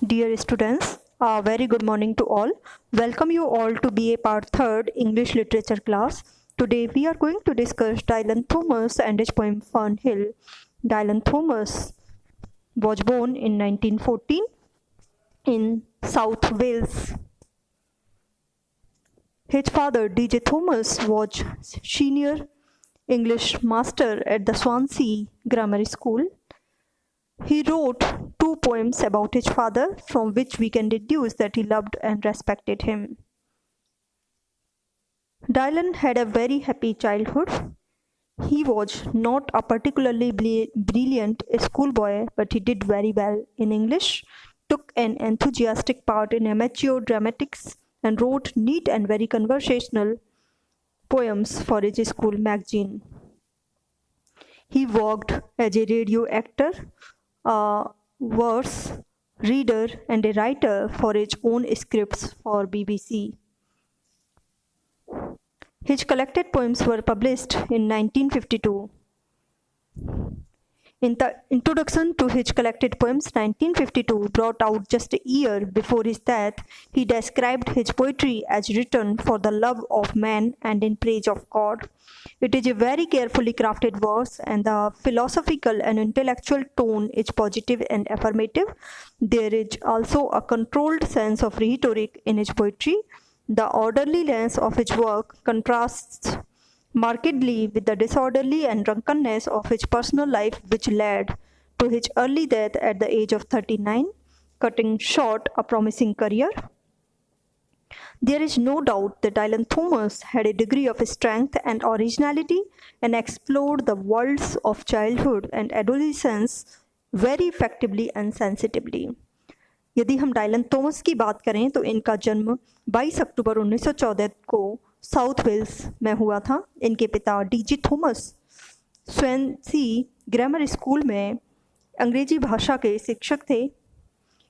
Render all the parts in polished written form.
Dear students, a very good morning to all. Welcome you all to BA Part 3rd English Literature class. Today we are going to discuss Dylan Thomas and his poem Fern Hill. Dylan Thomas was born in 1914 in South Wales. His father, D.J. Thomas, was senior English master at the Swansea Grammar School. He wrote 2 poems about his father, from which we can deduce that he loved and respected him. Dylan had a very happy childhood. He was not a particularly brilliant schoolboy, but he did very well in English, took an enthusiastic part in amateur dramatics, and wrote neat and very conversational poems for his school magazine. He worked as a radio actor, a verse reader, and a writer for his own scripts for BBC. His collected poems were published in 1952. In the introduction to his collected poems, 1952, brought out just a year before his death, he described his poetry as written for the love of man and in praise of God. It is a very carefully crafted verse, and the philosophical and intellectual tone is positive and affirmative. There is also a controlled sense of rhetoric in his poetry. The orderliness of his work contrasts markedly with the disorderly and drunkenness of his personal life, which led to his early death at the age of 39, cutting short a promising career. There is no doubt that Dylan Thomas had a degree of strength and originality and explored the worlds of childhood and adolescence very effectively and sensitively. यदि हम Dylan Thomas की बात करें तो इनका जन्म 22 अक्टूबर 1914 को south Wales में हुआ था. इनके पिता डीजे थॉमस स्वेंसी ग्रामर स्कूल में अंग्रेजी भाषा के शिक्षक थे.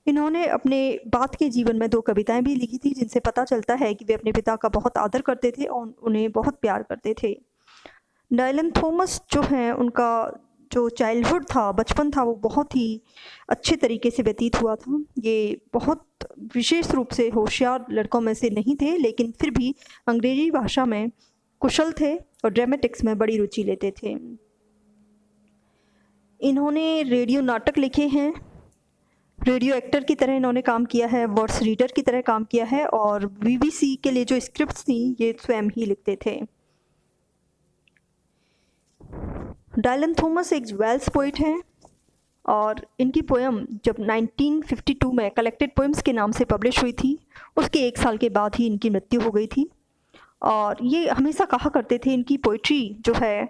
इन्होंने अपने बाद के जीवन में 2 कविताएं भी लिखी थी, जिनसे पता चलता है कि वे अपने पिता का बहुत आदर करते थे और उन्हें बहुत प्यार करते थे. डायलन थॉमस जो हैं, उनका जो चाइल्डहुड था, बचपन था, वो बहुत ही अच्छे तरीके से व्यतीत हुआ था. ये बहुत विशेष रूप से होशियार लड़कों में से नहीं थे, लेकिन फिर भी अंग्रेजी भाषा में कुशल थे और ड्रामेटिक्स में बड़ी रुचि लेते थे. इन्होंने रेडियो नाटक लिखे हैं, रेडियो एक्टर की तरह इन्होंने काम किया है, वर्ड्स रीडर की तरह काम किया है, और BBC के लिए जो स्क्रिप्ट्स थी ये स्वयं ही लिखते थे. डायलन थॉमस एक वेल्स पोइट हैं और इनकी पोएम जब 1952 में कलेक्टेड पोएम्स के नाम से पब्लिश हुई थी, उसके 1 साल के बाद ही इनकी मृत्यु हो गई थी. और ये हमेशा कहा करते थे इनकी पोइट्री जो है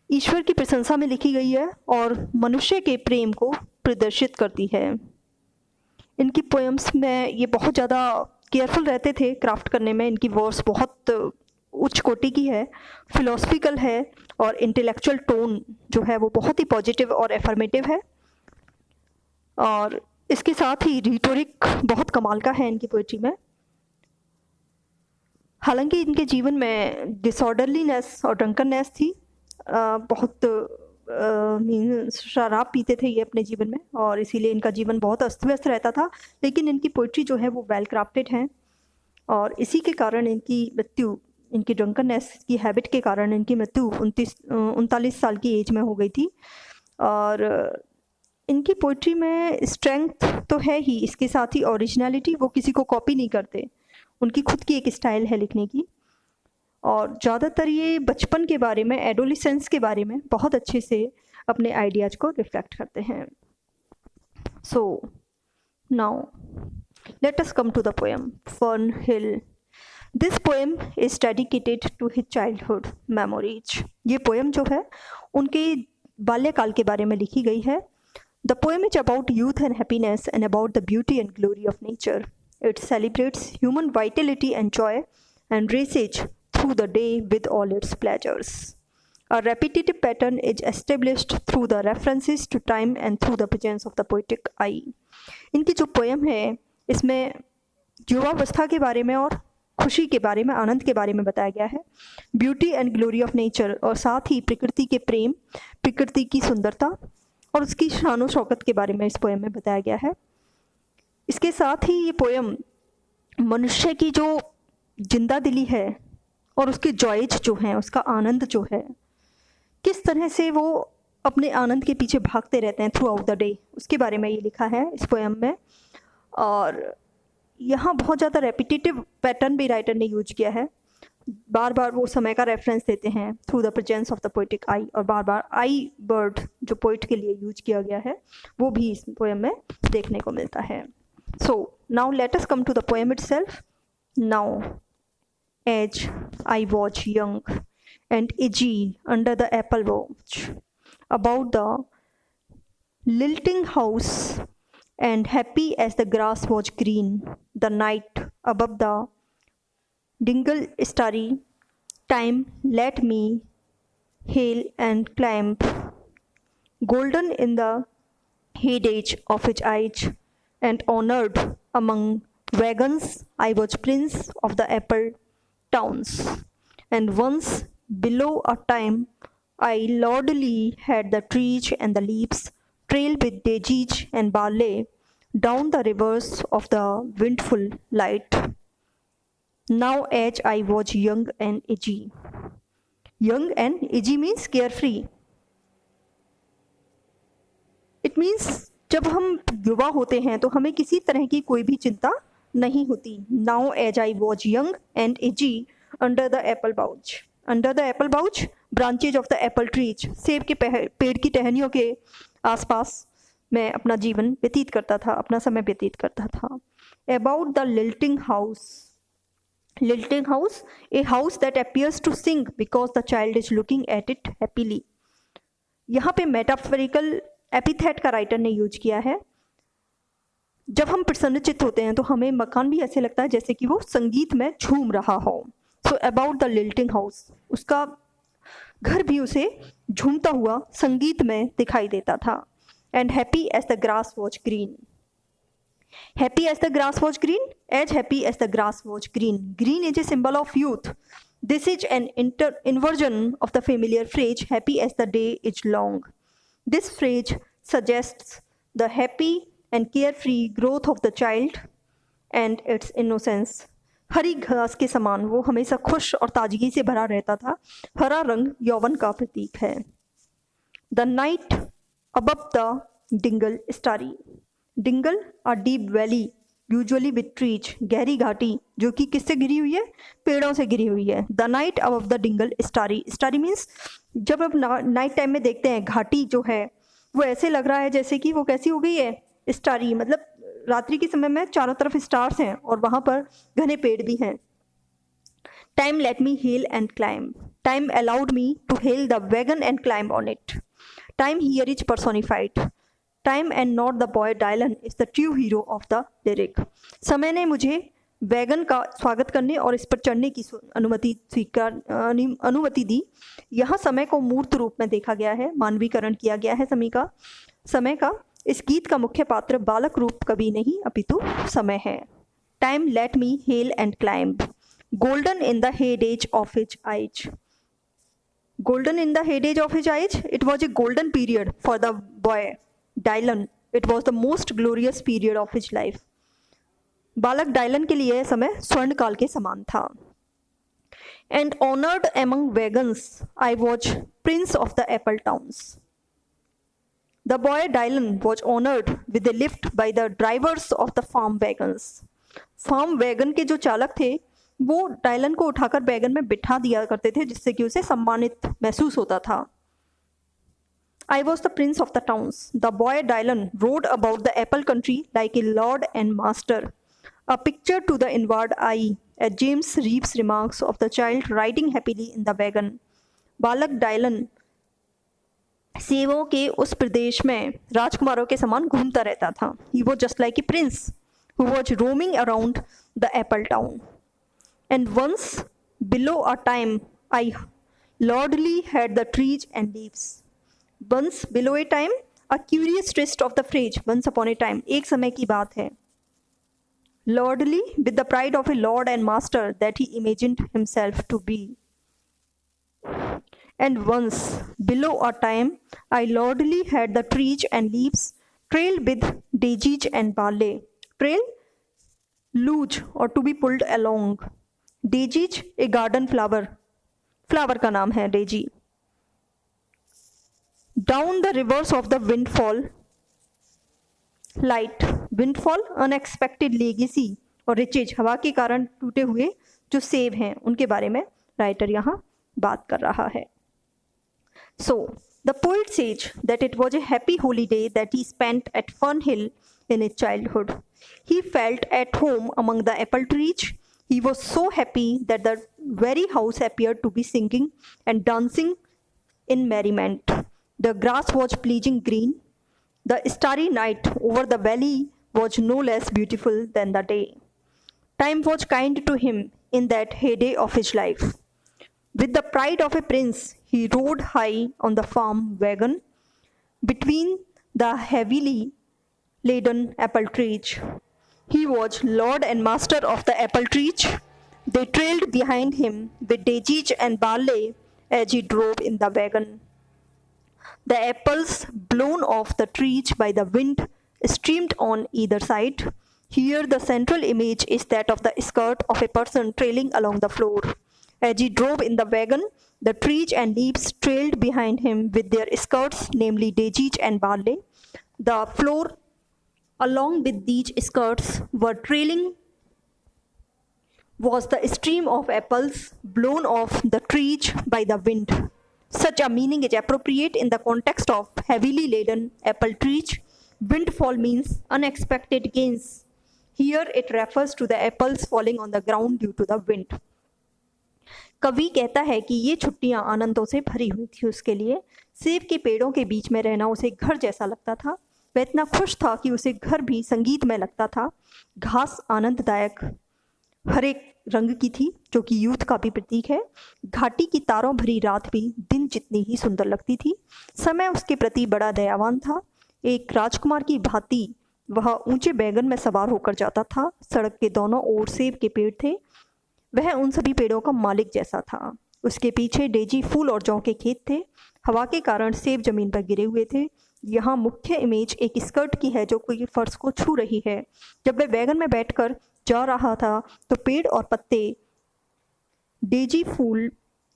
ईश्वर की प्रशंसा में लिखी गई है और मनुष्य के प्रेम को प्रदर्शित करती है. इनकी पोएम्स में ये बहुत ज़्यादा केयरफुल रहते थे क्राफ्ट करने में. इनकी वर्स बहुत उच्च कोटि की है, फिलोसफिकल है, और इंटेलेक्चुअल टोन जो है वो बहुत ही पॉजिटिव और एफर्मेटिव है. और इसके साथ ही रिटोरिक बहुत कमाल का है इनकी पोइट्री में. हालांकि इनके जीवन में डिसऑर्डरलीनेस और ड्रंकननेस थी. बहुत शराब पीते थे ये अपने जीवन में, और इसीलिए इनका जीवन बहुत अस्त व्यस्त रहता था. लेकिन इनकी पोइट्री जो है वो वेल क्राफ्टेड है, और इसी के कारण इनकी मृत्यु, इनकी ड्रंकननेस की हैबिट के कारण इनकी मृत्यु 39 साल की एज में हो गई थी. और इनकी पोइट्री में स्ट्रेंथ तो है ही, इसके साथ ही ओरिजिनलिटी, वो किसी को कॉपी नहीं करते. उनकी खुद की एक स्टाइल है लिखने की, और ज़्यादातर ये बचपन के बारे में, एडोलिसेंस के बारे में बहुत अच्छे से अपने आइडियाज़ को रिफ्लेक्ट करते हैं. So now let us come to the poem Fern Hill. This poem is dedicated to his childhood memories. ये पोएम जो है उनके बाल्यकाल के बारे में लिखी गई है. The poem is about youth and happiness and about the beauty and glory of nature. It celebrates human Vitality and Joy and races through the day with all its pleasures. A repetitive pattern is established through the references to time and through the presence of the poetic eye. इनकी जो poem है इसमें युवावस्था के बारे में और खुशी के बारे में, आनंद के बारे में बताया गया है. Beauty and glory of nature, और साथ ही प्रकृति के प्रेम, प्रकृति की सुंदरता और उसकी शान व शौकत के बारे में इस पोएम में बताया गया है. इसके साथ ही ये पोयम मनुष्य की जो जिंदा दिली है और उसके जॉयज जो हैं, उसका आनंद जो है, किस तरह से वो अपने आनंद के पीछे भागते रहते हैं थ्रू आउट द डे, उसके बारे में ये लिखा है इस पोयम में। और यहाँ बहुत ज़्यादा रेपिटेटिव पैटर्न भी राइटर ने यूज किया है। बार बार वो समय का रेफरेंस देते हैं through the presence of the poetic I, और बार बार आई वर्ड जो पोइट के लिए यूज किया गया है वो भी इस पोएम में देखने को मिलता है। So now let us come to the poem itself. Now as I watch young and easy under the apple watch about the lilting house and happy as the grass was green, the night above the dingle starry, time let me hail and climb, golden in the heydays of his age, and honored among wagons I was prince of the apple towns, and once below a time I lordly had the trees and the leaves trail with daisies and barley down the rivers of the windful light. Now as I was young and edgy. Young and edgy means carefree. It means जब हम युवा होते हैं तो हमें किसी तरह की कोई भी चिंता नहीं होती. Now as I was young and edgy under the apple bough. Under the apple bough, branches of the apple trees. सेब के पेड़ की टहनियों के आसपास मैं अपना जीवन व्यतीत करता था, अपना समय व्यतीत करता था. About the lilting house. Lilting house, a house that appears to sing because the child is looking at it happily. यहाँ पे मेटाफोरिकल एपिथेट का राइटर ने यूज किया है. जब हम प्रसन्नचित्त होते हैं तो हमें मकान भी ऐसे लगता है जैसे कि वो संगीत में झूम रहा हो. सो अबाउट द लिल्टिंग हाउस, उसका घर भी उसे झूमता हुआ संगीत में दिखाई देता था. And happy as the grass was green. Happy as the grass was green, as happy as the grass was green. Green is a symbol of youth. This is an inversion of the familiar phrase, happy as the day is long. This phrase suggests the happy and carefree growth of the child and its innocence. हरी घास के समान वो हमेशा खुश और ताजगी से भरा रहता था. हरा रंग यौवन का प्रतीक है. The night above the dingle starry. Dingal और deep valley usually with trees, गहरी घाटी जो कि किससे घिरी हुई है, पेड़ों से घिरी हुई है. The night above the Dingal starry. Starry means जब आप नाइट टाइम में देखते हैं घाटी जो है वो ऐसे लग रहा है जैसे कि वो कैसी हो गई है, स्टारी, मतलब रात्रि के समय में चारों तरफ स्टार्स हैं और वहाँ पर घने पेड़ भी हैं. Time let me hail and climb. Time allowed me to hail the wagon and climb on it. Time here is personified. Time and not the boy Dylan is the true hero of the lyric. समय ने मुझे wagon का स्वागत करने और इस पर चढ़ने की अनुमति दी. यहाँ समय को मूर्त रूप में देखा गया है, मानवीकरण किया गया है समय का. इस गीत का मुख्य पात्र बालक रूप कभी नहीं अपितु समय है. Time let me hail and climb. Golden in the heydays of his age. Golden in the heydays of his age. It was a golden period for the boy Dylan. It was the most glorious period of his life. बालक Dylan के लिए समय स्वर्ण काल के समान था. And honored among wagons, I was prince of the apple towns. The boy Dylan was honored with a lift by the drivers of the farm wagons. Farm wagon के जो चालक थे वो डायलन को उठाकर वैगन में बिठा दिया करते थे जिससे कि उसे सम्मानित महसूस होता था. I was the prince of the towns. The boy Dylan rode about the apple country like a lord and master. A picture to the inward eye, as James Reeves remarks of the child riding happily in the wagon. बालक Dylan सेवों के उस प्रदेश में राजकुमारों के समान घूमता रहता था. He was just like a prince who was roaming around the apple town. And once below a time I lordly had the trees and leaves. Once below a time, a curious twist of the phrase once upon a time. एक समय की बात है. Lordly, with the pride of a lord and master that he imagined himself to be. And once below a time, I lordly had the trees and leaves trailed with daisies and barley. frail, loose or to be pulled along. Daisies, a garden flower. Flower का नाम है daisy. Down the rivers of the windfall. Light, windfall, unexpected legacy और riches, हवा के कारण टूटे हुए जो सेब हैं उनके बारे में राइटर यहाँ बात कर रहा है. So, the poet says that it was a happy holiday that he spent at Fernhill in his childhood. He felt at home among the apple trees. He was so happy that the very house appeared to be singing and dancing in merriment. The grass was pleasing green. The starry night over the valley was no less beautiful than the day. Time was kind to him in that heyday of his life. With the pride of a prince, he rode high on the farm wagon between the heavily laden apple trees. He was lord and master of the apple trees. They trailed behind him with daisies and barley as he drove in the wagon. The apples, blown off the trees by the wind, streamed on either side. Here the central image is that of the skirt of a person trailing along the floor. As he drove in the wagon, the trees and leaves trailed behind him with their skirts, namely daisies and barley. The floor along with these skirts were trailing was the stream of apples blown off the trees by the wind. Such a meaning is appropriate in the context of heavily laden apple trees. Windfall means unexpected gains. Here it refers to the apples falling on the ground due to the wind. कवि कहता है कि ये छुट्टियां आनंदों से भरी हुई थी उसके लिए. सेब के पेड़ों के बीच में रहना उसे घर जैसा लगता था. वह इतना खुश था कि उसे घर भी संगीतमय लगता था. घास आनंददायक हरे रंग की थी जो कि यूथ का भी प्रतीक है. घाटी की तारों भरी रात भी दिन जितनी ही सुंदर लगती थी. समय उसके प्रति बड़ा दयावान था. एक राजकुमार की भांति वह ऊंचे बैगन में सवार होकर जाता था. सड़क के दोनों ओर सेब के पेड़ थे. वह उन सभी पेड़ों का मालिक जैसा था. उसके पीछे डेजी फूल और जौ के खेत थे. हवा के कारण सेब जमीन पर गिरे हुए थे. यहाँ मुख्य इमेज एक स्कर्ट की है जो कोई फर्श को छू रही है. जब वह वैगन में बैठकर जा रहा था तो पेड़ और पत्ते डेजी फूल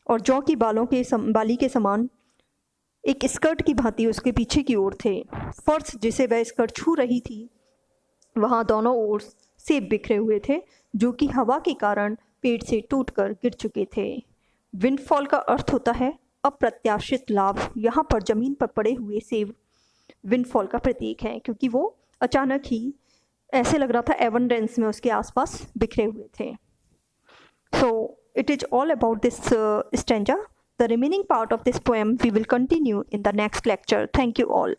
और जौ की बाली के समान एक स्कर्ट की भांति उसके पीछे की ओर थे. फर्श जिसे वह स्कर्ट छू रही थी वहाँ दोनों ओर सेब बिखरे हुए थे जो कि हवा के कारण पेड़ से टूटकर गिर चुके थे. विंडफॉल का अर्थ होता है अप्रत्याशित लाभ. यहाँ पर जमीन पर पड़े हुए सेब विंडफॉल का प्रतीक है क्योंकि वो अचानक ही ऐसे लग रहा था एबंडेंस में उसके आसपास बिखरे हुए थे. So it is all about this stanza. The remaining part of this poem we will continue in the next lecture. Thank you all.